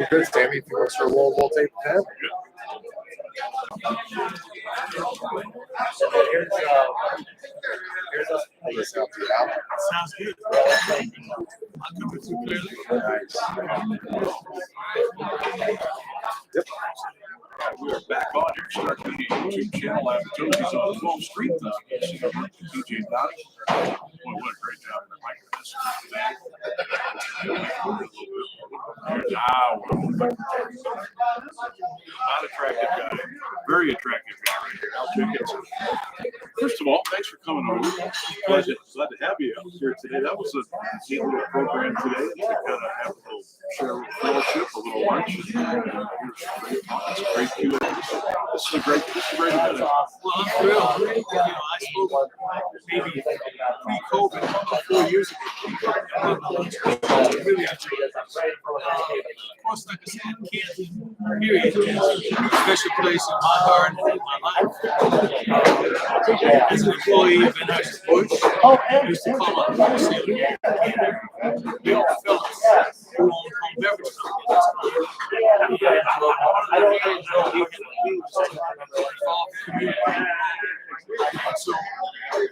good, Sammy. If you want to start roll, we'll take 10. Here's us pull this out to you out. Sounds good. I'm coming through clearly. Nice. Yep. We are back on here. Start the YouTube channel. I have Tozzis on 12th Street. DJ Dot. Boy, what a great job. Mike, this not attractive guy. Very attractive guy right here. Al Jenkins. First of all, thanks for coming over. Glad to have you out here today. That was a neat little program today to kind of have a little share with fellowship, a little lunch. It's a great view. This is a great event. Well, I'm thrilled. I spoke maybe pre-COVID, about 4 years ago. Really enjoyed it. Of course, like I said, Canton, period, is a special place in my heart and in my life. As an employee of Anheuser-Busch, I used to call up and say, Bill Phillips, who owned home beverage company. So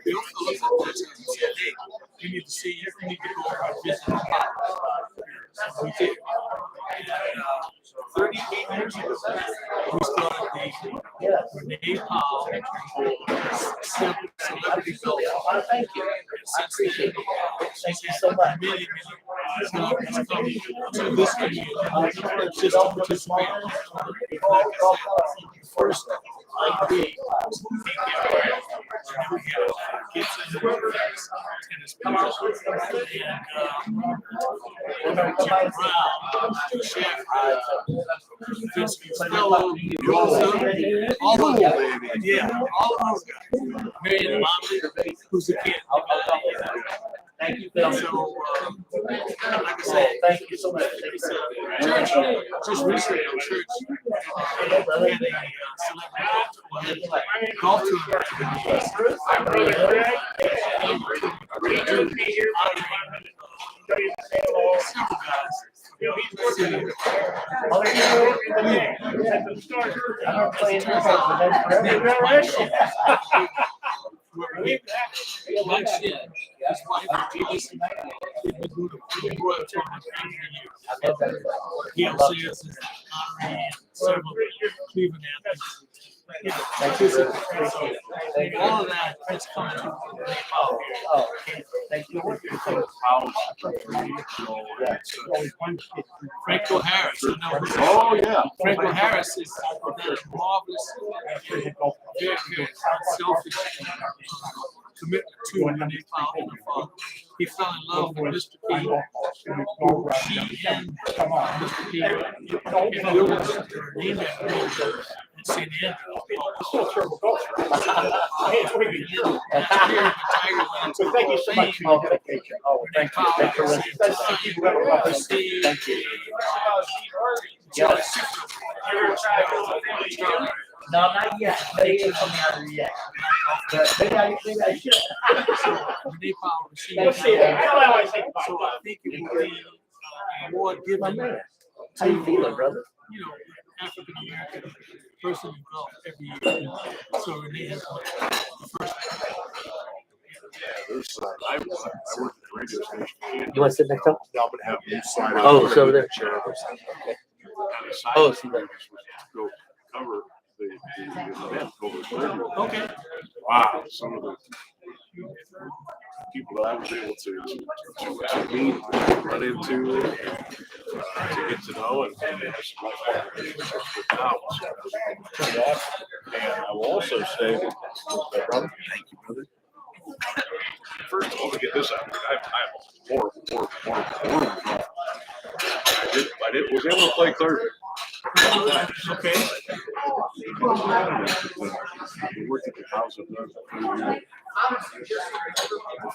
Bill Phillips at that time said, hey, you need to see you need to go over and visit the pop. So we did. And 38 years ago, we started the Renee Powell Celebrity Film. Thank you. I appreciate it. Thank you so much. Many celebrities come to this community just to participate. First idea was to take care of we had kids in the tennis players and Jim Brown, Chef, Vince Costello, all those guys. Yeah, all of those guys. Marion Motley, who's a kid. Thank you, Bill. So, like I said, Thank you so much. Thank you so much. church, just recently, church had a celebrity golf tournament. Several guys. Mike Shin, his wife, Julie, they've been doing a Royal tournament for years. Gail Sayers is honorary and several Cleveland athletes. All of that is coming to Nepal. Oh, thank you. Franco Harris, I know. Oh, yeah. Franco Harris is done a marvelous, very unselfish commitment to Nepal and the father. He fell in love with Mr. P. She and Mr. P. And Bill was named after him in St. Andrews. So thank you so much for your vacation. Oh, thank you. Thank you. Thank you. Yes. No, not yet. They ain't coming out of it yet. But maybe I should. So I think it would be more given. How you feeling, brother? You know, African American person involved every year. So Renee has won the first one. I work at the radio station. You want to sit next time? I'm going to have you slide Oh, so over there. chair. Okay. Oh, see that. Go cover the event over there. Okay. Wow, some of the people that I was able to meet, run into, to get to know, and have some lifelong relationships with now. So it was pretty awesome. And I will also say, brother, thank you, brother. First of all, to get this out, I'm horrible. I was able to play third. Okay. We worked at the house of the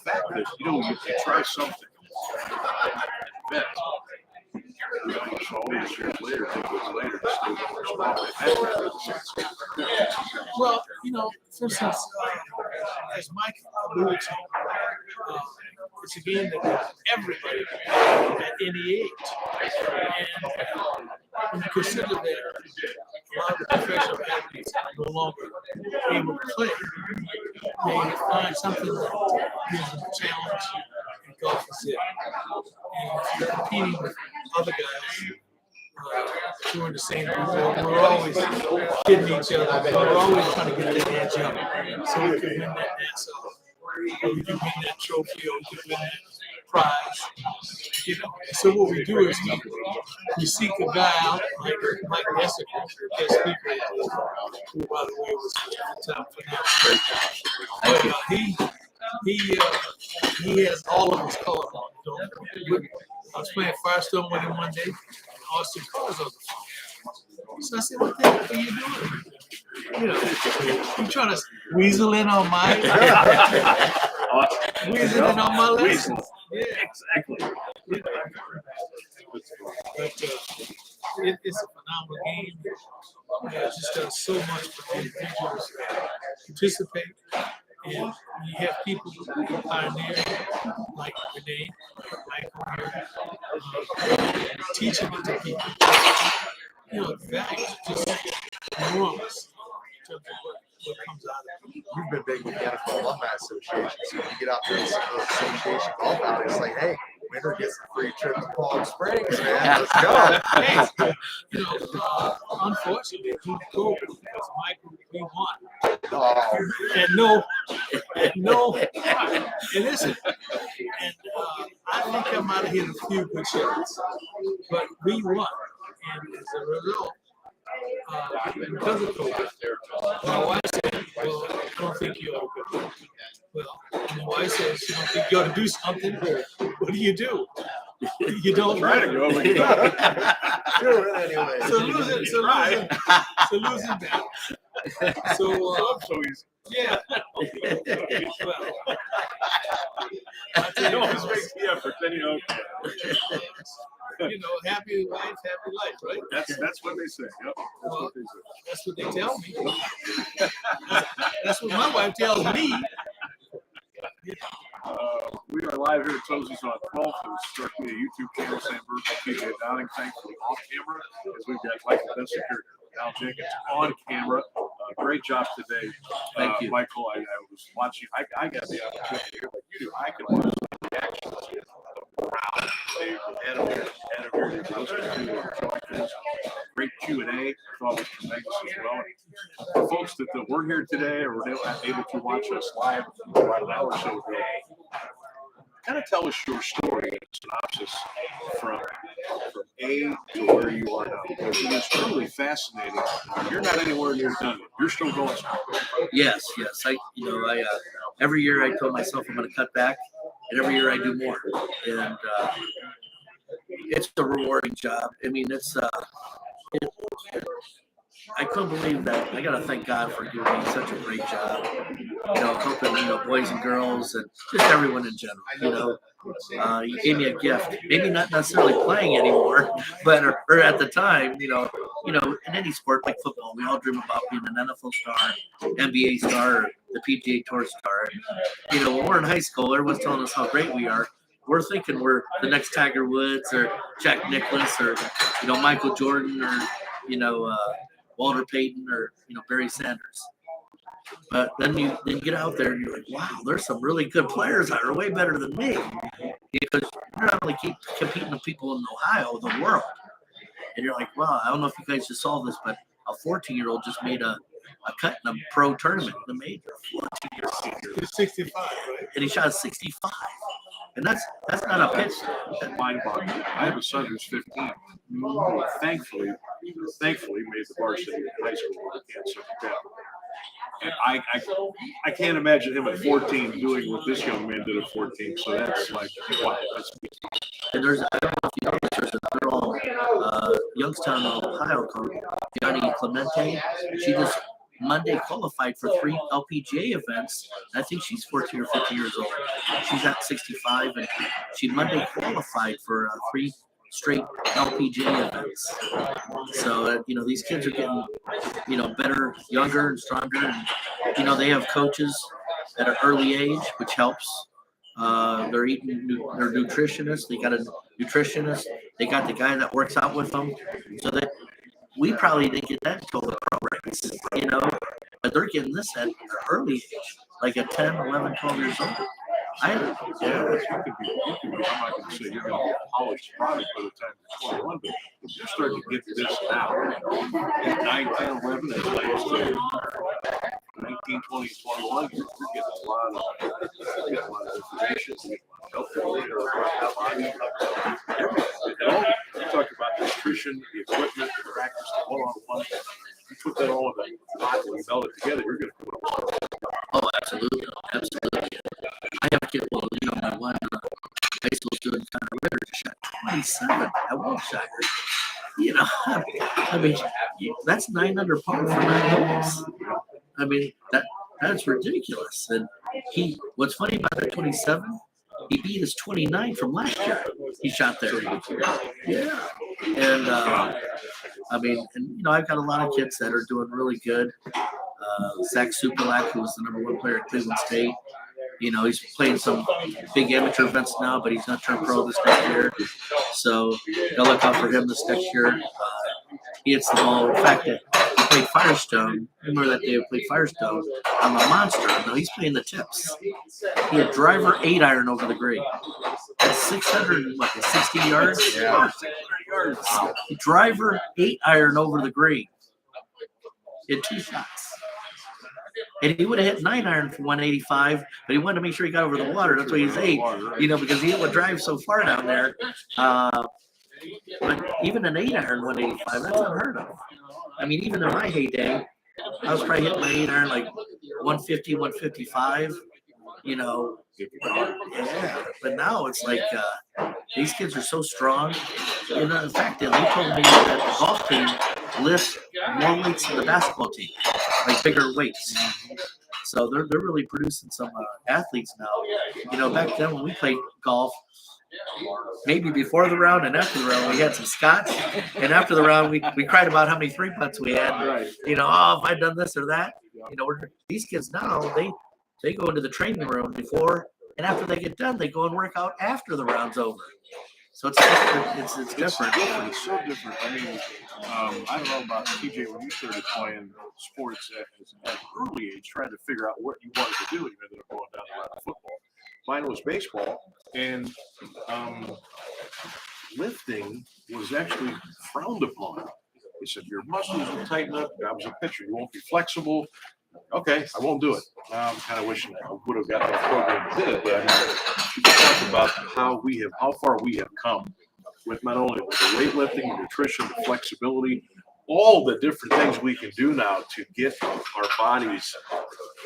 fact that, you try something. Bet. All these years later, 10 years later, still Well, for instance, as Mike alluded to, it's a game that everybody at any age. And when you consider that a lot of the professional athletes are no longer able to play, they find something that gives them a challenge, and golf is it. And if you're competing with other guys doing the same thing, we're always hitting each other. We're always trying to get that edge up so we can win that dance off. Or we can win that trophy, or we can win that prize. You know. So what we do is we seek a guy out like Dessecker, guest speaker, who by the way was the top for now. He has all of his color on. You know? I was playing Firestone with him one day, and Austin Cars on the phone. So I said, "What the heck are you doing? You know, you trying to weasel in on my weasel in on my lessons?" Yeah, Exactly. yeah. But it's a phenomenal game. It just does so much for the individuals to participate. And you have people who pioneer, like Renee, Michael here, teaching it to people. You know, the value is just enormous in terms of what comes out of it. You've been big with the NFL Alumni Association, so when you get out there and see those association golf out, it's like, hey, winner gets a free trip to Palm Springs, man. Let's go. You know, unfortunately, we go because Michael, we won. Oh, And listen, and I think I might have hit a few good shots, but we won. And as a result, because of COVID, my wife said, "Well, I don't think you ought to go." Well, my wife says, "You don't think you ought to do something?" What do? You don't Try to go, but you don't. do it anyway. So losing that. So he's yeah. Well, he always makes the effort. Then you know, happy wife, happy life, right? that's what they say. Yep. That's what they say. That's what they tell me. That's what my wife tells me. We are live here at Tozzis on 12th. There's certainly a YouTube channel, Sam Burquin, TJ Downing, thankfully off camera, as we've got Michael Dessecker, Al Jenkins on camera. Great job today. Thank you. Michael. I was watching, I got the opportunity here, like you do. I can watch the reactions around. Great Q&A. I thought was tremendous as well. And for folks that weren't here today or were able to watch us live about an hour or so ago, kind of tell us your story, synopsis from A to where you are now. Because it is truly fascinating. You're not anywhere near done. You're still going strong. Yes. I every year I told myself I'm going to cut back, and every year I do more. And it's a rewarding job. I mean, I couldn't believe that. I got to thank God for giving me such a great job. You know, helping, boys and girls and just everyone in general. He gave me a gift. Maybe not necessarily playing anymore, but or at the time, in any sport like football, we all dream about being an NFL star, NBA star, or the PGA Tour star. And, when we're in high school, everyone's telling us how great we are. We're thinking we're the next Tiger Woods or Jack Nicklaus or, Michael Jordan or, Walter Payton or, Barry Sanders. But then you get out there and you're like, wow, there's some really good players that are way better than me. Because you're not only competing with people in Ohio, the world. And you're like, wow, I don't know if you guys just saw this, but a 14-year-old just made a cut in a pro tournament in the major. 14-year-old. He's 65, right? And he shot 65. And that's not a pitch. That mind-boggling. I have a son who's 15. Who thankfully made the varsity in high school with cancer. And I can't imagine him at 14 doing what this young man did at 14. So that's like, wow. And I don't know if you know this, there's a girl, Youngstown, Ohio, called Gianni Clemente. She just Monday qualified for 3 LPGA events. I think she's 14 or 15 years old. She's at 65, and she Monday qualified for 3 straight LPGA events. So, these kids are getting, better, younger, and stronger. And, they have coaches at an early age, which helps. They're they're nutritionists. They got a nutritionist. They got the guy that works out with them. So that we probably didn't get that until the pro ranks, you know, but they're getting this at an early age, like at 10, 11, 12 years old. Yeah, you could be, I'm not going to say you're going to be a polished product by the time you're 21, but you're starting to get this now. At 9, 10, 11, as last year, 19, 20, 21, you're getting a lot of information. You talk about nutrition, the equipment, the practice, the one-on-one. You put that all in the pot and you meld it together, you're going to put it. Oh, absolutely. Absolutely. I have a kid, well, you know, my one high school student, Connor Ritter, shot 27 at Wilshire. You know, I mean, that's 9 under par for 9 holes. I mean, that's ridiculous. And what's funny about that 27, he beat his 29 from last year. He shot there. Yeah. And, I mean, and, you know, I've got a lot of kids that are doing really good. Zach Supalak, who was the number 1 player at Cleveland State. You know, he's playing some big amateur events now, but he's going to turn pro this next year. So, gotta look out for him this next year. He hits the ball. In fact, he played Firestone. Remember that day we played Firestone? I'm a monster. No, he's playing the tips. He had driver 8-iron over the green. That's 660 yards? Yeah. 600 yards. Wow. Driver 8-iron over the green. He had 2 shots. And he would have hit 9-iron for 185, but he wanted to make sure he got over the water. That's why he's 8, you know, because he would drive so far down there. But even an 8-iron 185, that's unheard of. I mean, even in my heyday, I was probably hitting my 8-iron like 150, 155, you know. Yeah, but now it's like these kids are so strong. You know, in fact, they told me that the golf team lifts more weights than the basketball team, like bigger weights. So they're really producing some athletes now. You know, back then when we played golf, maybe before the round and after the round, we had some scotch. And after the round, we cried about how many 3-putts we had. Right. You know, oh, if I'd done this or that. You know, these kids now, they go into the training room before, and after they get done, they go and work out after the round's over. So it's different. It's different. It's so different. I mean, I don't know about TJ when you started playing sports at an early age, trying to figure out what you wanted to do. You ended up going down the route of football. Mine was baseball, and lifting was actually frowned upon. They said your muscles will tighten up. I was a pitcher. You won't be flexible. Okay, I won't do it. I'm kind of wishing I would have got that program and did it, but I mean, you talk about how far we have come with not only the weightlifting, the nutrition, the flexibility, all the different things we can do now to get our bodies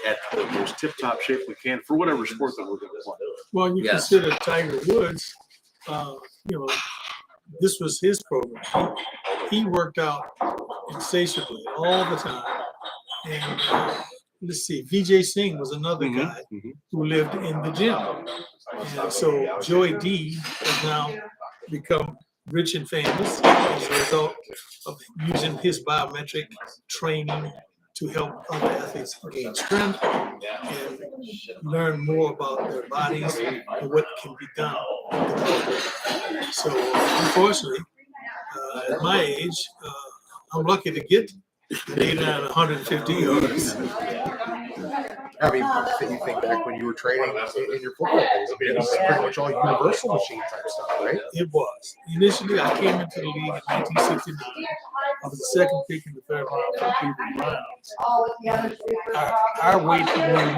at the most tip-top shape we can for whatever sport that we're going to play. Well, you consider Tiger Woods, you know, this was his program. He worked out insatiably all the time. And let's see, Vijay Singh was another guy who lived in the gym. And so Joey D has now become rich and famous as a result of using his biometric training to help other athletes gain strength and learn more about their bodies and what can be done. So unfortunately, at my age, I'm lucky to get 150 yards. I mean, you think back when you were training in your football days, I mean, it was pretty much all universal machine type stuff, right? It was. Initially, I came into the league in 1969. I was the second pick in the 3rd round for the Cleveland Browns. Our weight room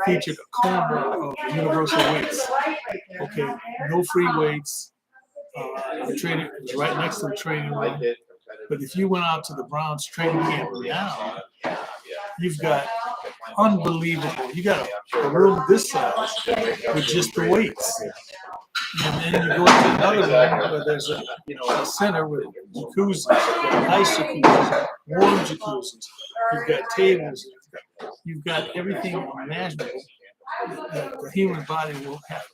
featured a corner of universal weights. Okay, no free weights. The training was right next to the training room. But if you went out to the Browns training camp now, you've got unbelievable. You got a room this size with just the weights. And then you go into another room where there's a center with jacuzzis, nice jacuzzis, warm jacuzzis. You've got tables. You've got everything imaginable that the human body will have,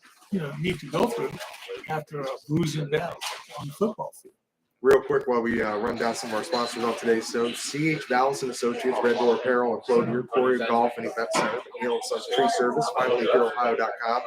need to go through after a bruising battle on the football field. Real quick while we run down some of our sponsors on today's show, C.H. Vallis & Associates, Red Door Apparel, and Clothing, Quarry Golf and Event Center, Neil & Sons Tree Service, FinallyHereOhio.com,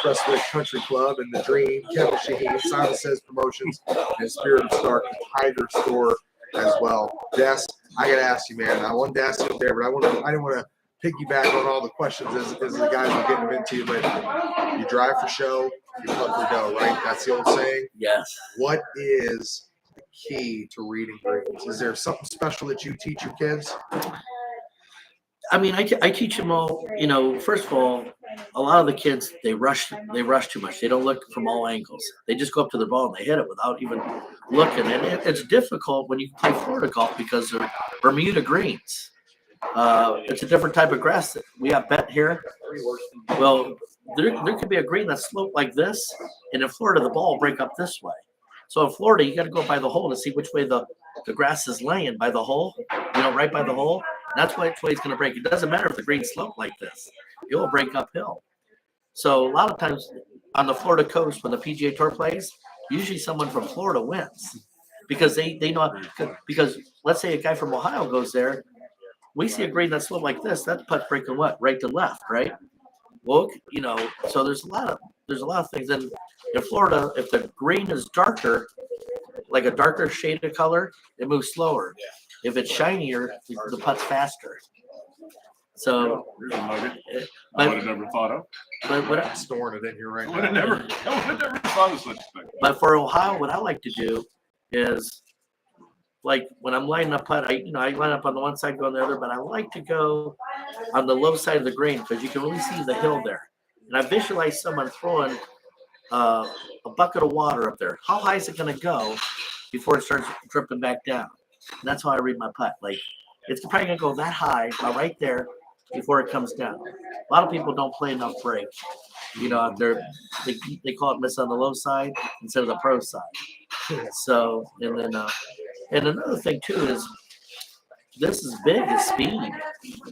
Crestwood Country Club, and The Dream, Kevin Shaheen, Simon Says Promotions, and Spirit of Stark, Hyder Store, as well. Des, I gotta ask you, man. I wanted to ask you up there, but I didn't want to piggyback on all the questions as the guys were getting them into. But you drive for show, you putt for dough, right? That's the old saying. Yes. What is the key to reading greens? Is there something special that you teach your kids? I mean, I teach them all. You know, first of all, a lot of the kids they rush too much. They don't look from all angles. They just go up to the ball and they hit it without even looking. And it's difficult when you play Florida golf because they're Bermuda greens. It's a different type of grass. We have bet here. Well, there could be a green that's sloped like this, and in Florida the ball will break up this way. So in Florida, you got to go by the hole to see which way the grass is laying by the hole. You know, right by the hole. And that's which way it's going to break. It doesn't matter if the green slope like this; it will break uphill. So a lot of times on the Florida coast, when the PGA Tour plays, usually someone from Florida wins because they know. Because let's say a guy from Ohio goes there, we see a green that's sloped like this. That putt's breaking what? Right to left, right? Well, you know, so there's a lot of things. And in Florida, if the green is darker, like a darker shade of color, it moves slower. If it's shinier, the putt's faster. So, There's a nugget I but would have never thought of. but I'm storing it in here right I would have never thought of such a thing. but for Ohio, what I like to do is like when I'm lining up putt, I line up on the one side, go on the other, but I like to go on the low side of the green because you can really see the hill there. And I visualize someone throwing a bucket of water up there. How high is it going to go before it starts dripping back down? And that's how I read my putt. Like it's probably going to go that high, about right there, before it comes down. A lot of people don't play enough break. You know, out there, they call it miss on the low side instead of the pro side. So, and then, and another thing too is this is big is speed.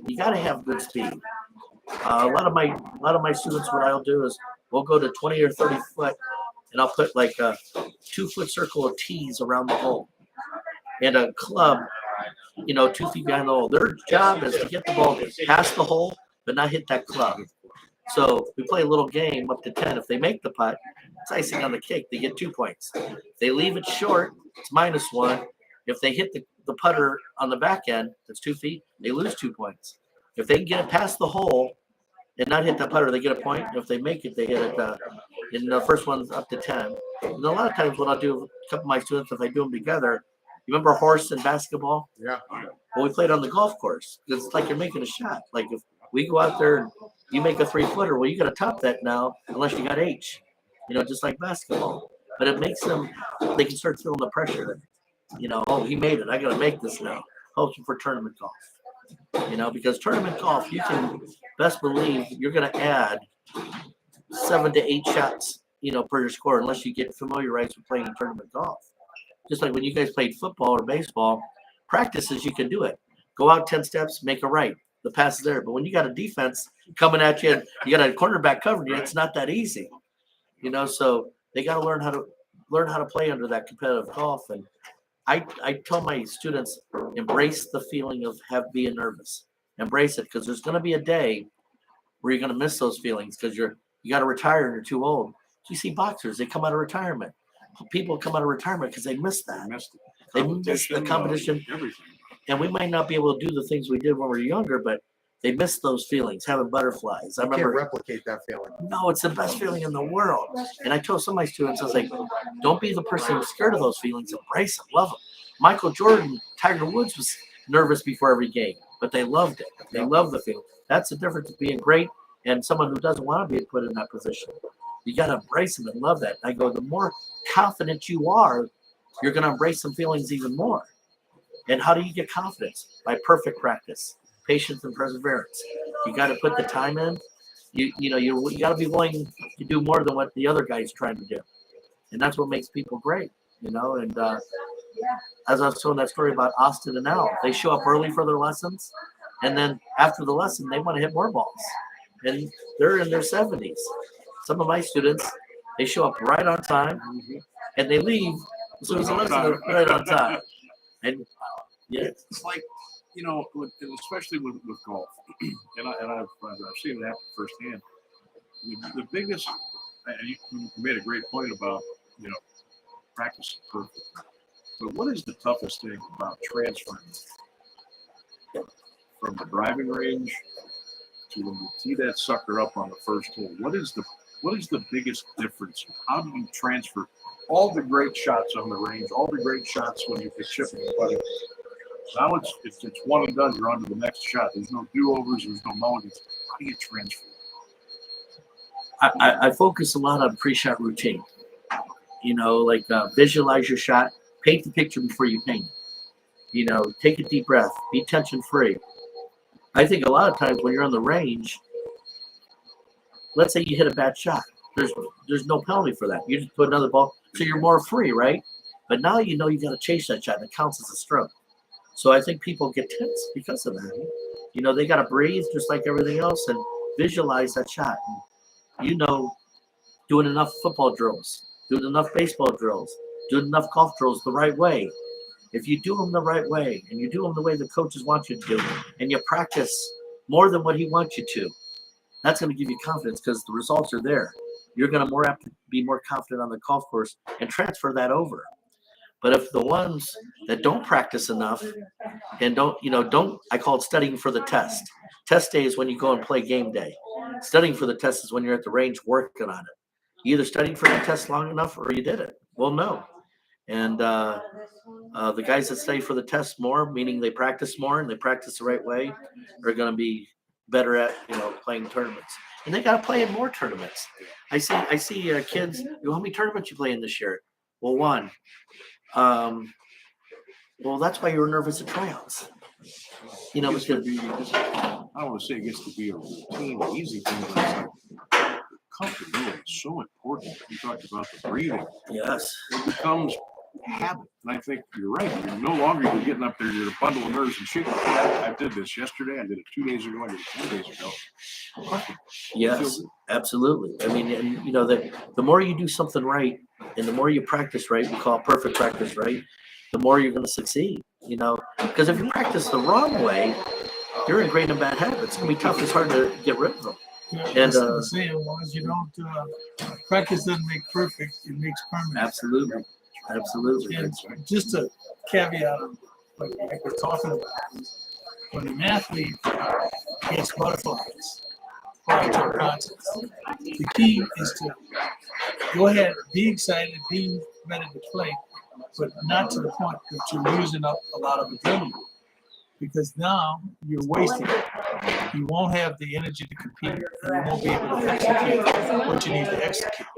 You got to have good speed. A lot of my students, what I'll do is we'll go to 20 or 30 foot, and I'll put like a 2-foot circle of tees around the hole, and a club, 2 feet behind the hole. Their job is to get the ball past the hole, but not hit that club. So we play a little game up to 10. If they make the putt, it's icing on the cake. They get 2 points. If they leave it short, it's -1. If they hit the putter on the back end, that's 2 feet, they lose 2 points. If they can get it past the hole and not hit that putter, they get a point. If they make it, they hit it. And the first one's up to 10. And a lot of times what I'll do, a couple of my students, if I do them together, you remember horse and basketball? Yeah. Well, we played on the golf course. It's like you're making a shot. Like if we go out there and you make a 3-footer, well, you got to top that now, unless you got H, just like basketball. But it makes them, they can start feeling the pressure. Oh, he made it. I got to make this now. Hoping for tournament golf. Because tournament golf, you can best believe you're going to add 7 to 8 shots, per your score, unless you get familiarized with playing tournament golf. Just like when you guys played football or baseball, practices, you can do it. Go out 10 steps, make a right. The pass is there. But when you got a defense coming at you and you got a cornerback covering you, it's not that easy. So they got to learn how to play under that competitive golf. And I tell my students, embrace the feeling of being nervous. Embrace it, because there's going to be a day where you're going to miss those feelings because you got to retire and you're too old. You see boxers, they come out of retirement. People come out of retirement because they miss that. They miss the competition. Everything. And we might not be able to do the things we did when we were younger, but they miss those feelings, having butterflies. I You can't remember. replicate that feeling. No, it's the best feeling in the world. And I told some of my students, I was like, don't be the person who's scared of those feelings. Embrace them, love them. Michael Jordan, Tiger Woods was nervous before every game, but they loved it. They loved the feeling. That's the difference of being great and someone who doesn't want to be put in that position. You got to embrace them and love that. And I go, the more confident you are, you're going to embrace some feelings even more. And how do you get confidence? By perfect practice, patience, and perseverance. You got to put the time in. You got to be willing to do more than what the other guy's trying to do, and that's what makes people great. And as I was telling that story about Austin and Al, they show up early for their lessons, and then after the lesson, they want to hit more balls, and they're in their 70s. Some of my students, they show up right on time, and they leave as soon as the lesson is right on time. And yeah, It's like, especially with golf, and I've seen it happen firsthand. The biggest, and you made a great point about, practice is perfect. but what is the toughest thing about transferring from the driving range to when you tee that sucker up on the first hole? What is the biggest difference? How do you transfer all the great shots on the range, all the great shots when you can chip and putt? Now it's one and done. You're on to the next shot. There's no do-overs. There's no mulligans. How do you transfer? I focus a lot on pre-shot routine. You know, like visualize your shot, paint the picture before you paint it. You know, take a deep breath, be tension-free. I think a lot of times when you're on the range, let's say you hit a bad shot. There's no penalty for that. You just put another ball, so you're more free, right? But now you know you got to chase that shot, and it counts as a stroke. So I think people get tense because of that. You know, they got to breathe just like everything else and visualize that shot. And, you know, doing enough football drills, doing enough baseball drills, doing enough golf drills the right way. If you do them the right way and you do them the way the coaches want you to do, and you practice more than what he wants you to, that's going to give you confidence because the results are there. You're going to more apt to be more confident on the golf course and transfer that over. But if the ones that don't practice enough and don't, I call it studying for the test. Test day is when you go and play game day. Studying for the test is when you're at the range working on it. You either studied for the test long enough or you did it. Well, no. And the guys that study for the test more, meaning they practice more and they practice the right way, are going to be better at, playing tournaments. And they got to play in more tournaments. I see kids, how many tournaments you play in this year? Well, one. Well, that's why you were nervous at tryouts. I don't want to say it gets to be a routine, easy thing, but it's like comfortability is so important. You talked about the breathing. Yes. It becomes habit. And I think you're right. You're no longer getting up there, you're a bundle of nerves and shit. I did this yesterday. I did it 2 days ago. I did it 10 days ago. Yes, absolutely. I mean, and the more you do something right and the more you practice right, we call it perfect practice, right? The more you're going to succeed, because if you practice the wrong way, you're ingrained in bad habits. It's going to be tough. It's hard to get rid of them. And the saying was, you don't practice doesn't make perfect; it makes permanent. Absolutely. And just a caveat of like we're talking about, when an athlete gets butterflies prior to a contest, the key is to go ahead, be excited, be ready to play, but not to the point that you're using up a lot of adrenaline. Because now you're wasting it. You won't have the energy to compete, and you won't be able to execute what you need to execute.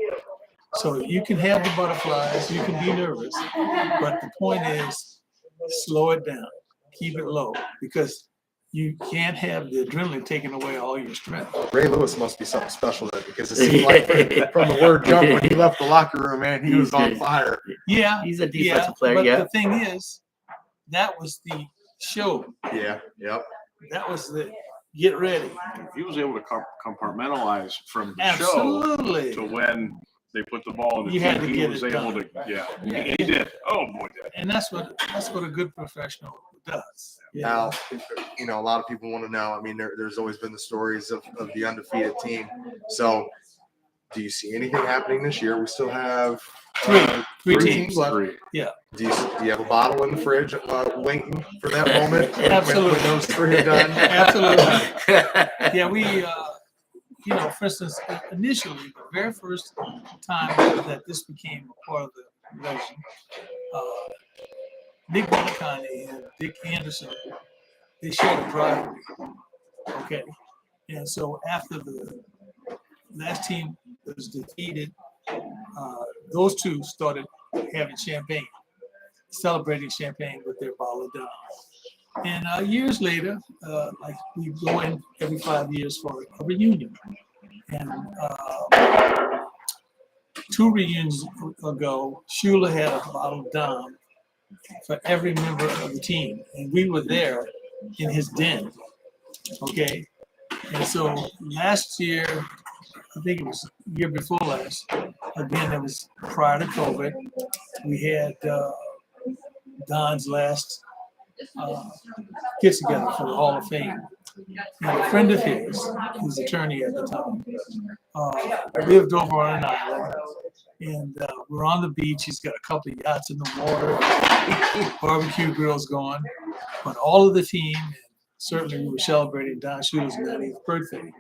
So you can have the butterflies, you can be nervous, but the point is slow it down, keep it low, because you can't have the adrenaline taking away all your strength. Ray Lewis must be something special then, because it seemed like from the word jump when he left the locker room, man, he was on fire. Yeah, he's a defensive player. But yeah, the thing is, that was the show. Yeah, yep. That was the get ready. He was able to compartmentalize from the Absolutely. show to when they put the ball in the You team. had to He get was it able done. And he did. Oh boy, did. And that's what a good professional does. Now, a lot of people want to know. I mean, there's always been the stories of the undefeated team. So, do you see anything happening this year? We still have three teams left. Yeah. Do you have a bottle in the fridge waiting for that moment? Absolutely. When those three are done. Absolutely. Yeah, we, for instance, initially, the very first time that this became a part of the legend, Nick Bourquin and Dick Anderson, they shared a driveway. Okay. And so after the last team was defeated, those two started having champagne, celebrating champagne with their bottle of Dom. And years later, we go in every 5 years for a reunion. And 2 reunions ago, Shula had a bottle of Dom for every member of the team. And we were there in his den. Okay. And so last year, I think it was the year before last, again, it was prior to COVID, we had Don's last get together for the Hall of Fame. And a friend of his attorney at the time, lived over on an island, And we're on the beach. He's got a couple of yachts in the water, barbecue grills going. But all of the team, and certainly we were celebrating Don Shula's 90th birthday.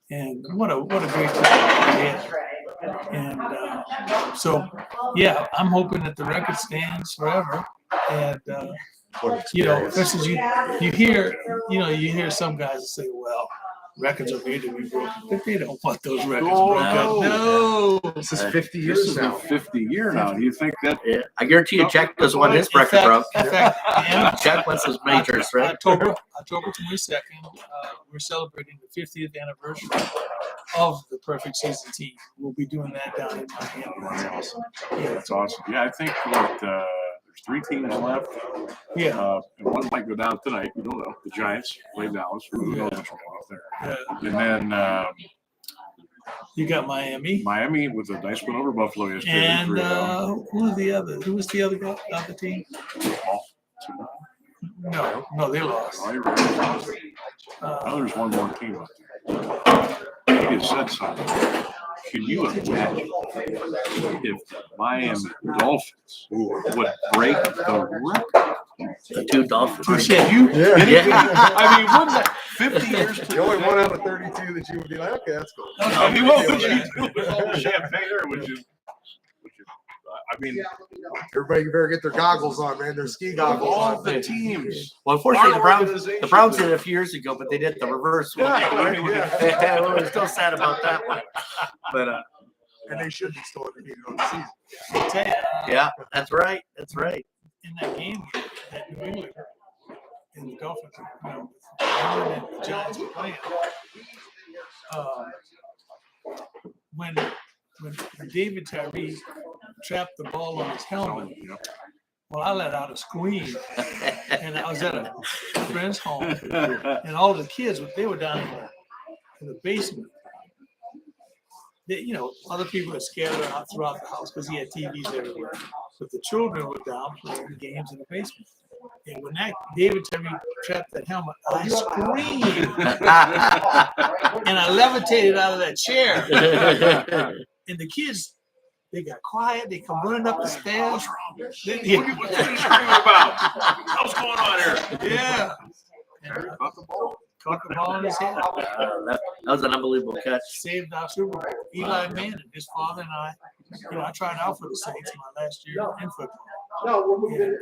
And what a great time we had. And so, yeah, I'm hoping that the record stands forever. And you know, for instance, you hear some guys say, well, records are made to be broken, but they don't want those records broken. No. This is 50 This years is the now. 50 year now. Do you think that? Yeah, I guarantee you, Jack doesn't want his record broke. In fact, yeah, Jack wants his majors, right? October 22nd, we're celebrating the 50th anniversary of the Perfect Season team. We'll be doing that down in Miami. Awesome. Yeah, that's awesome. Yeah, I think what there's 3 teams left. Yeah. And one might go down tonight. We don't know. The Giants play Dallas. Who knows what's going on there? And then You got Miami. Miami with a nice win over Buffalo yesterday. And who was the other? Who was the other guy on the team? No, they lost. Oh, you're right. I know there's one more team out there. You just said something. Can you imagine if the Miami Dolphins would break the record? The 2 Dolphins. Touche. Yeah. I mean, wouldn't that 50 years to The only one out of 32 that you would be like, okay, that's cool. I mean, what would you do with all the champagne, or would you? I mean, Everybody better get their goggles on, man. Their ski of goggles all on. the teams. Well, unfortunately, Our the organization Browns did it a few years ago, but they did the reverse one. Yeah. We're still sad about that one. But And they should be still undefeated on the season. I'll tell you, yeah, that's right. That's right. in that game that New England and the Dolphins, you know, and the Giants were playing, when David Tyree trapped the ball on his helmet, well, I let out a scream, and I was at a friend's home, and all the kids, they were down in the basement. They, you know, other people are scattered out throughout the house because he had TVs everywhere. But the children were down playing games in the basement. And when that David Tyree trapped that helmet, I screamed. And I levitated out of that chair. And the kids, they got quiet. They come running up the stairs. What's you screaming about? What's going on here? Yeah. Caught the ball in his head. That was an unbelievable catch. Saved our Super Bowl. Eli Manning, his father and I, you know, I tried out for the Saints my last year in football. And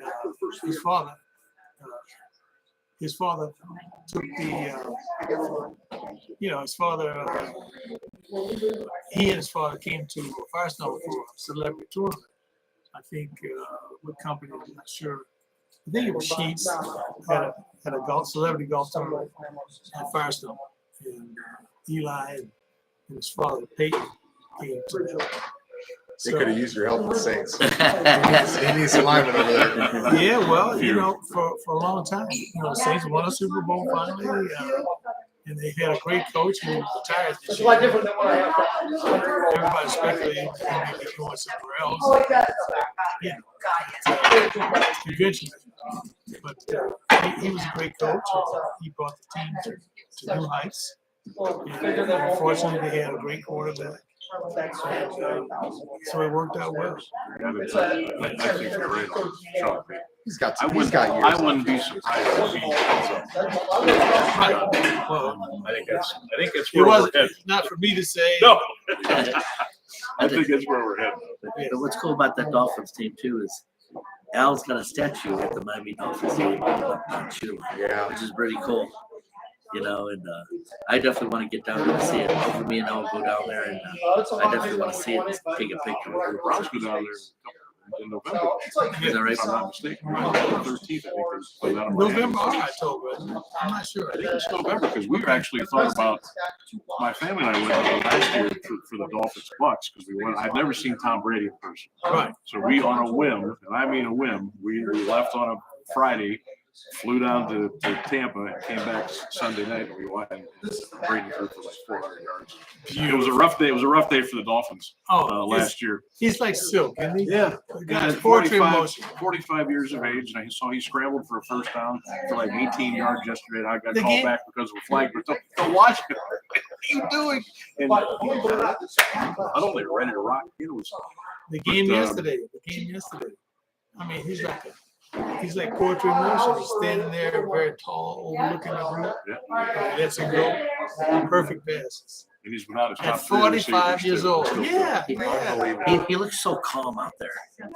his father took the, you know, his father, he and his father came to Firestone for a celebrity tournament. I think what company, I'm not sure. I think it was Sheets, had a celebrity golf tournament at Firestone. And Eli and his father, Peyton, came to them. They could have used your help with the Saints. He needs some linemen over there. Yeah, well, you know, for a long time, you know, the Saints won a Super Bowl finally, and they had a great coach who retired this year. Everybody speculated he may be going somewhere else. Yeah, eventually. But he was a great coach. He brought the team to new heights. And unfortunately, they had a great quarterback. So it worked out well. I think it's great. Sean Payton. He's got I years. I wouldn't be surprised if he ends up. Well, I think that's it where we're wasn't headed. not for me to say. No. I think that's where we're headed. But what's cool about that Dolphins team too is Al's got a statue at the Miami Dolphins team on Shula, Yeah. which is pretty cool. You know, and I definitely want to get down there and see it. Hopefully, me and I will go down there, and I definitely want to see it and take a picture with The it. Browns go down there in November. Is that right? If I'm not mistaken. November 13th, I think there's play down in Miami. November or October. I'm not sure. I think it's November because we actually thought about my family and I went there last year for the Dolphins Bucks because we went. I'd never seen Tom Brady in person. Right. So we, on a whim, and I mean a whim, we left on a Friday flew down to Tampa and came back Sunday night, and we went and Brady threw for like 400 yards. It was a rough day. It was a rough day for the Dolphins last year. He's like silk, isn't he? Yeah. The guy's He's 45 years of age, and I saw he scrambled for a first down for like 18 yards yesterday, and I got called back because of a flag. But don't watch it. What are you doing? And not only ready to rock, it was the game yesterday. I mean, he's like poetry in motion. He's standing there, very tall, overlooking the group. Yeah. Lets him go. Perfect passes. And he's without his At top 45 three years too. old. Still Yeah. He looks so calm out there.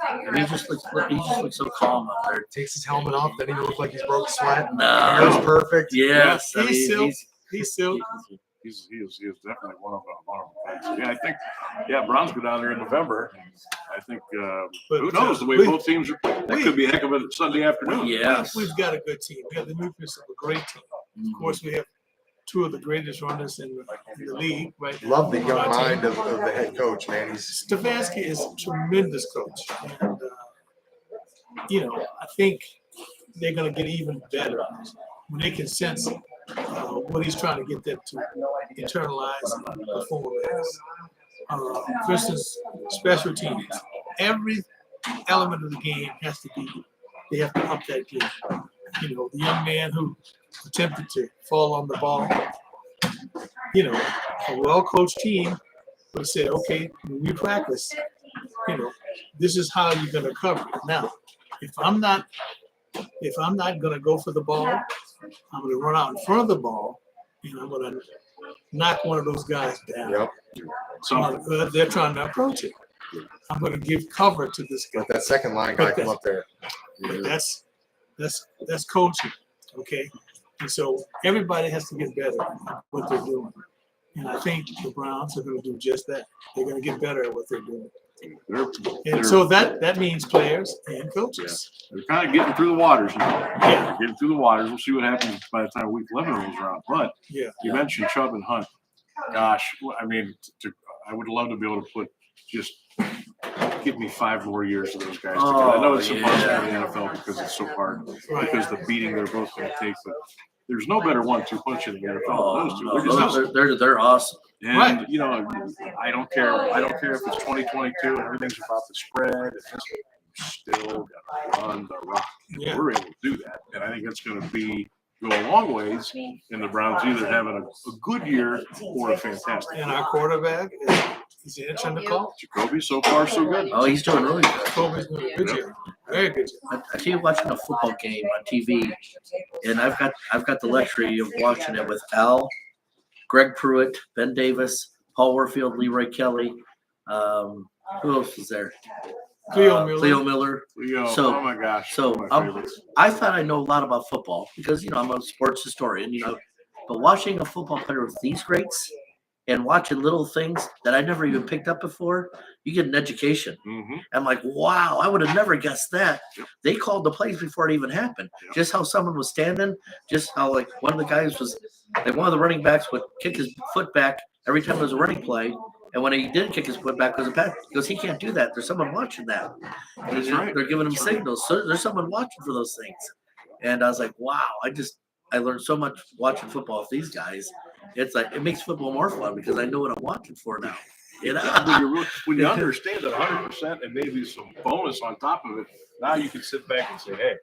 I mean, he just looks so calm out there. Takes his helmet off, then he looks like he's broke sweat. No. Hair's perfect. Yes. I He's mean, silk. He's silk. He is definitely one of them. Yeah, I think Browns go down there in November. I think who knows the way both teams are. That could be a heck of a Sunday afternoon. yes. We've got a good team. We have the nucleus of a great team. Of course, we have two of the greatest runners in the league, right? Love the young mind of the head coach, man. Stefanski is a tremendous coach. And, I think they're going to get even better when they can sense what he's trying to get them to internalize and perform as. For instance, special teams. Every element of the game has to be, they have to up that game. The young man who attempted to fall on the ball, a well-coached team would say, okay, when we practice, this is how you're going to cover it. Now, if I'm not going to go for the ball, I'm going to run out in front of the ball, and I'm going to knock one of those guys down. Yep. So They're trying to approach it. I'm going to give cover to this guy. Let that second line guy come up there. But that's coaching, okay? And so everybody has to get better at what they're doing. And I think the Browns are going to do just that. They're going to get better at what they're doing. And so that means players and coaches. They're kind of getting through the waters now. Yeah. Getting through the waters. We'll see what happens by the time week 11 rolls around. But you mentioned Chubb and Hunt. Gosh, I mean, I would love to be able to give me 5 more years of those guys together. I know it's impossible in the NFL because it's so hard, because the beating they're both going to take. But there's no better 1-2 punch in the NFL than those two. They're awesome. And I don't care. I don't care if it's 2022 and everything's about the spread. It's still got to run the rock. Yeah. We're able to do that, and I think it's going to go a long ways in the Browns either having a good year or a fantastic. And our quarterback is answering the call. Jacoby, so far so good. Oh, he's doing really good. Jacoby's doing a good job. Very good job. I see you watching a football game on TV, and I've got the luxury of watching it with Al, Greg Pruitt, Ben Davis, Paul Warfield, Leroy Kelly. Who else was there? Cleo Miller. So, oh my gosh. So I thought I know a lot about football because I'm a sports historian. But watching a football player with these greats and watching little things that I never even picked up before, you get an education. Mm-hmm. I'm like, wow, I would have never guessed that. Yep. They called the plays before it even happened. Yep. Just how someone was standing, just how like one of the guys was, like one of the running backs would kick his foot back every time there was a running play. And when he did kick his foot back, because he goes, he can't do that. There's someone watching that. And they're giving him signals. So there's someone watching for those things. And I was like, wow, I learned so much watching football with these guys. It's like, it makes football more fun because I know what I'm watching for now. When you understand it 100% and maybe some bonus on top of it, now you can sit back and say, hey,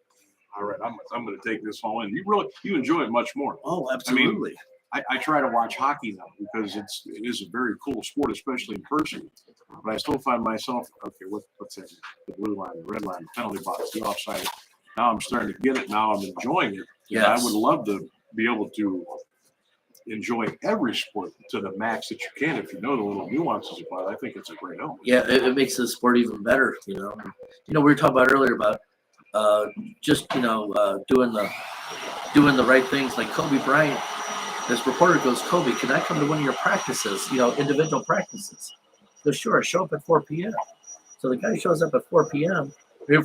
all right, I'm going to take this all in. You enjoy it much more. Oh, absolutely. I try to watch hockey now because it is a very cool sport, especially in person. But I still find myself, okay, what's that? The blue line, the red line, the penalty box, the offside. Now I'm starting to get it. Now I'm enjoying it. Yes. I would love to be able to enjoy every sport to the max that you can if you know the little nuances about it. I think it's a great element. Yeah, it makes the sport even better. We were talking about earlier about doing the right things, like Kobe Bryant. This reporter goes, Kobe, can I come to one of your practices, individual practices? He goes, sure, show up at 4 p.m. So the guy shows up at 4 p.m.,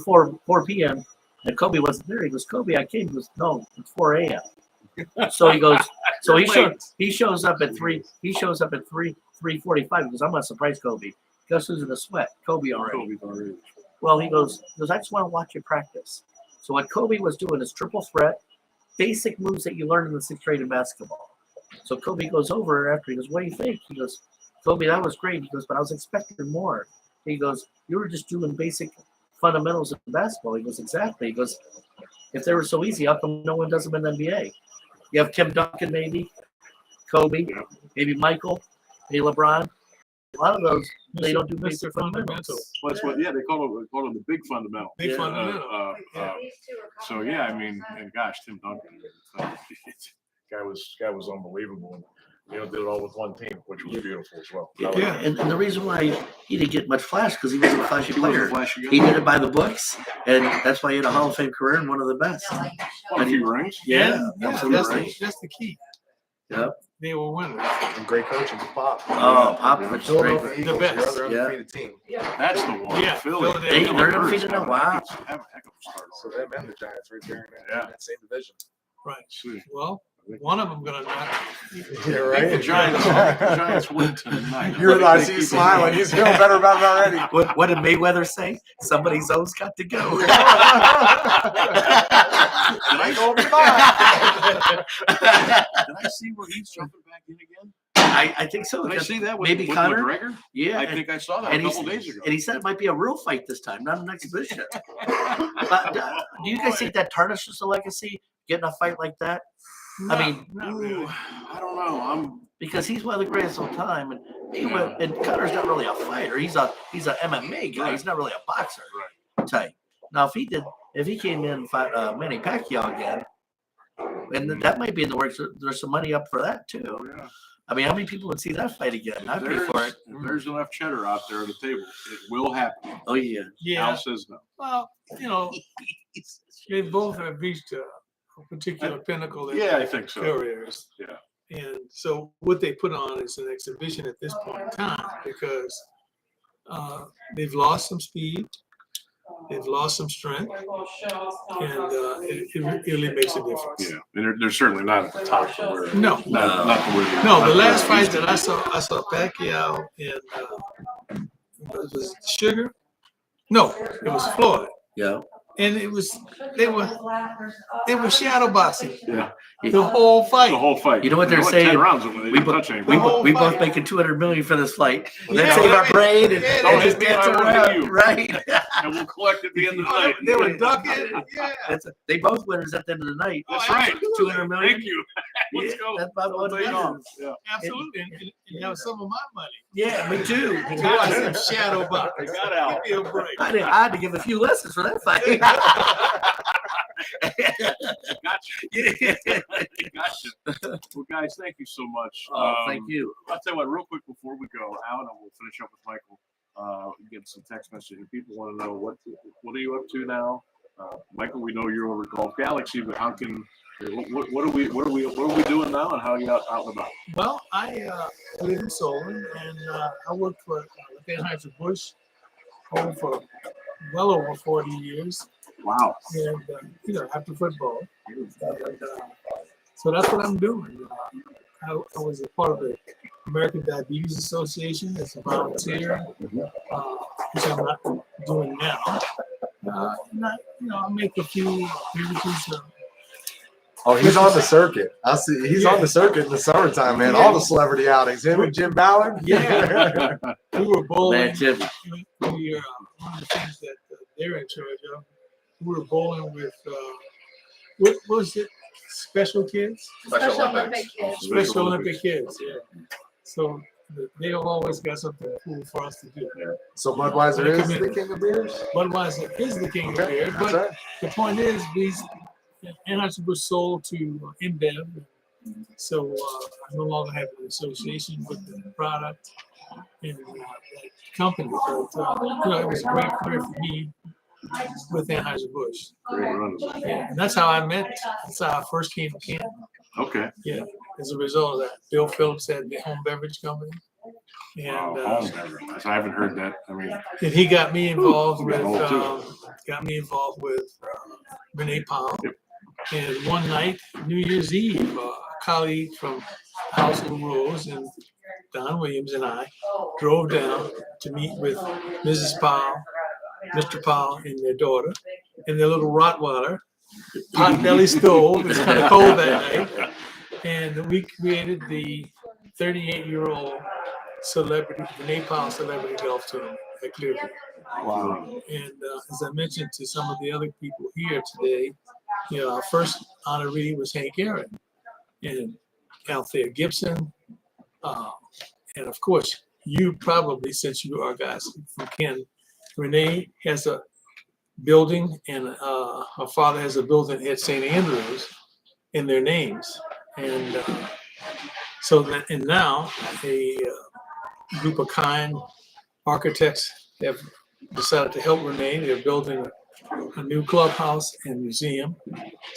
or 4 p.m., and Kobe wasn't there. He goes, Kobe, I came. He goes, no, it's 4 a.m. So he goes, so he shows up at 3. He shows up at 3:45. He goes, I'm going to surprise Kobe. Guess who's in a sweat? Kobe already. Well, he goes, I just want to watch you practice. So what Kobe was doing is triple threat, basic moves that you learn in the 6th grade in basketball. So Kobe goes over after, he goes, what do you think? He goes, Kobe, that was great. He goes, but I was expecting more. He goes, you were just doing basic fundamentals in basketball. He goes, exactly. He goes, if they were so easy, how come no one does them in the NBA? You have Tim Duncan, maybe, Kobe, maybe Michael, maybe LeBron. A lot of those, they don't do basic fundamentals. Well, that's what, yeah, they call them the big fundamental. Big Yeah. fundamental. So yeah, I mean, and gosh, Tim Duncan, Guy was unbelievable. Did it all with one team, which was beautiful as well. Yeah. And the reason why he didn't get much flash because he wasn't a flashy he wasn't player. a flashy guy. He did it by the books, and that's why he had a Hall of Fame career and one of the best. Won a few rings. Yeah, That's absolutely. the key. Yep. They were winners. And great coaching to Pop. Oh, Popovich is great. Philadelphia Eagles, best. your other Yeah. undefeated team. That's the one. Yeah, Philly. Philadelphia. They're undefeated now. Wow. Have a heck of a start. So them and the Giants right there in Yeah. that same division. Right. Sweet. Well, one of them gonna knock. Yeah, I think the Giants win tonight. I see you smiling. He's feeling better about it already. What did Mayweather say? Somebody's always got to go. Might go over five. Did I see where he's jumping back in again? I think so. Did I see that with, maybe with Connor? McGregor? Yeah. I think I saw that a and, couple days ago. and he said it might be a real fight this time, not an exhibition. Do you guys think that tarnishes the legacy, getting a fight like that? I mean, not really. I don't know. because he's one of the greatest of all time, and and Connor's not really a fighter. He's a MMA guy. Right. He's not really a boxer type. Now, if he came in and fought Manny Pacquiao again, and that might be in the works. There's some money up for that too. Yeah. I mean, how many people would see that fight again? I'd pay for it. If there's enough cheddar out there at the table, it will happen. Oh yeah. Yeah. Al says no. Well, they both have reached a particular pinnacle in Yeah, I their think so. careers. Yeah. And so what they put on is an exhibition at this point in time because they've lost some speed, they've lost some strength, and it really makes a difference. Yeah, and they're certainly not at the top of where. No. Not to where they- No, not the to last where they fight used that to I saw Pacquiao and was Sugar. No, it was Floyd, Yeah. and they were shadow boxing Yeah, the whole fight. the whole fight. You know what they're They went saying? 10 rounds when they We didn't bo- touch We, anything. whole we both fight. making $200 million for this fight. Let's Yeah, save our I mean, brain and, yeah, and just yeah, dance I wanna around, hit you. right? And we'll collect at the end of the night. They were ducking. Yeah. They both winners at the end of the night. That's right. 200 million. Thank you. Let's Yeah, go. that's about what it Take off. is. Yeah. Absolutely, and have some of my money. Yeah, me too. To watch them shadow box. I got out. Give me a break. I had to give a few lessons for that fight. Gotcha. Yeah. Gotcha. Well, guys, thank you so much. Thank you. I'll tell you what, real quick before we go out, and we'll finish up with Michael. Get some text messages. People want to know what are you up to now, Michael? We know you're over at Golf Galaxy, but how can what are we doing now, and how are you out and about? Well, I live in Solon, and I worked for Anheuser-Busch for well over 40 years, Wow. and after football. And, so that's what I'm doing. I was a part of the American Diabetes Association as a volunteer, which I'm not doing now. I make a few appearances. Oh, he's on the circuit. I see. He's on the circuit in the summertime, man. All the celebrity outings. Him and Jim Ballin. Yeah. We were bowling. Man, Jim. One of the things that they're in charge of. We were bowling with what was it? Special kids. Special Olympic kids. Special Olympic kids. Yeah. So they always got something cool for us to do. So Budweiser is the king of beers. Budweiser is the king of beer, That's but right. the point is, Anheuser-Busch sold to InBev, so I no longer have an association with the product and that company. But it was a great career for me with Anheuser-Busch. Great run. Yeah, and that's how I met. That's how I first came to Canton. Okay. Yeah, as a result of that, Bill Phillips had the home beverage company, and Home beverage. I haven't heard that. I mean, and he got me involved with Old, Renee Powell. Yep. And one night, New Year's Eve, a colleague from House of Rose and Don Williams and I drove down to meet with Mrs. Powell, Mr. Powell, and their daughter. and their little Rottweiler. Potbelly stove. It's kind of cold that night. And we created the 38-year-old celebrity, the Napalm Celebrity Golf Tournament at Clearview. Wow. And as I mentioned to some of the other people here today, our first honoree was Hank Aaron and Althea Gibson. And of course, you probably, since you are guys from Canton, Renee has a building and her father has a building at St. Andrews in their names. And and now a group of kind architects have decided to help Renee. They're building a new clubhouse and museum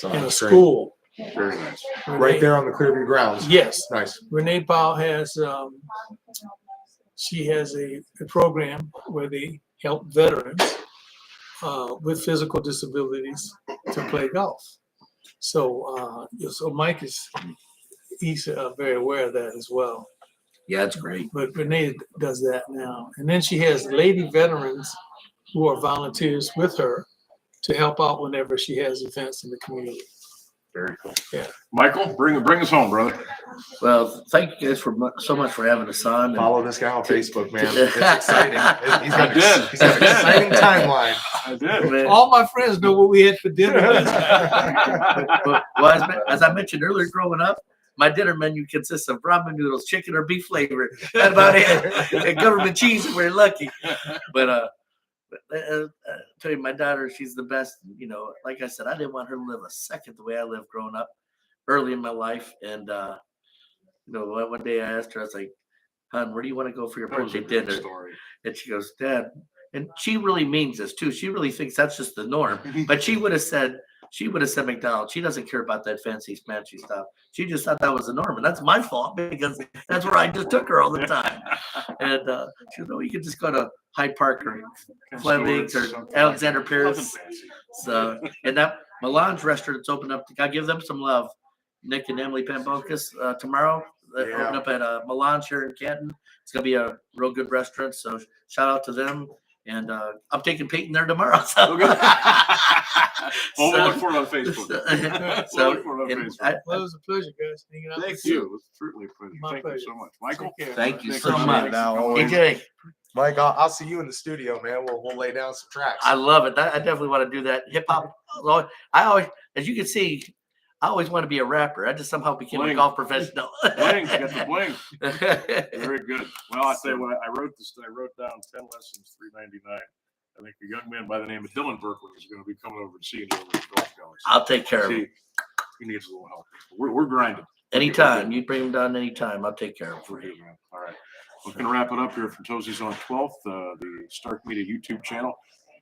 and a school. Very nice. Right there on the Clearview grounds. Yes. Nice. Renee Powell has, she has a program where they help veterans with physical disabilities to play golf. So, so Mike he's very aware of that as well. Yeah, it's great. But Renee does that now. And then she has lady veterans who are volunteers with her to help out whenever she has events in the community. Very cool. Yeah. Michael, bring us home, brother. Well, thank you guys so much for having us on. And Follow this guy on Facebook, man. It's exciting. He's got did. an exciting timeline. I did. Man, All my friends know what we had for dinner last night. well, as I mentioned earlier, growing up, my dinner menu consists of ramen noodles, chicken or beef flavor. That's about it. And government cheese if we're lucky. But tell you, my daughter, she's the best. Like I said, I didn't want her to live a second the way I lived growing up early in my life. And, one day I asked her, I was like, hon, where do you want to go for your birthday dinner? Story. And she goes, Dad, and she really means this too. She really thinks that's just the norm. But she would have said McDonald's. She doesn't care about that fancy smanchy stuff. She just thought that was the norm. And that's my fault because that's where I just took her all the time. And she goes, no, you can just go to Hyde Park or Fleming's or Alexander Pierce. So, and that Milan's restaurant's open up. I give them some love. Nick and Emily Pambokas tomorrow. Open up at Milan's here in Canton. It's going to be a real good restaurant. So shout out to them. And I'm taking Peyton there tomorrow. So. Well, we'll look for it on Facebook. So, look for it on Facebook. Well, it was a pleasure, guys. Hanging out Thank with you. It was certainly a pleasure. My Thank pleasure. you so much. Michael? Take care. thank you Thank so you. much. AJ, Mike, I'll see you in the studio, man. We'll lay down some tracks. I love it. I definitely want to do that. Hip hop. I always, as you can see, I always want to be a rapper. I just somehow became a Bling. golf professional. Bling. You got the bling. Very good. Well, I tell you what, I wrote down 10 lessons, $3.99. I think a young man by the name of Dylan Bourquin is going to be coming over to see you over the golf gallery. I'll take care of him. He needs a little help. We're grinding. Anytime. You bring him down anytime. I'll take care of We're him. good, man. All right. We're going to wrap it up here from Tozzis on 12th, the Stark Media YouTube channel.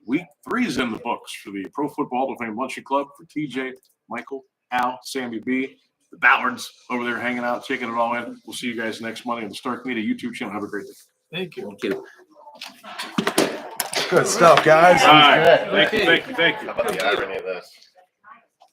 Week 3 is in the books for the Pro Football Hall of Fame Luncheon Club for TJ, Michael, Al, Sammy B, the Ballards over there hanging out, taking it all in. We'll see you guys next Monday on the Stark Media YouTube channel. Have a great day. Thank you. Thank you. Good stuff, guys. All right. Thank you. How about the irony of this?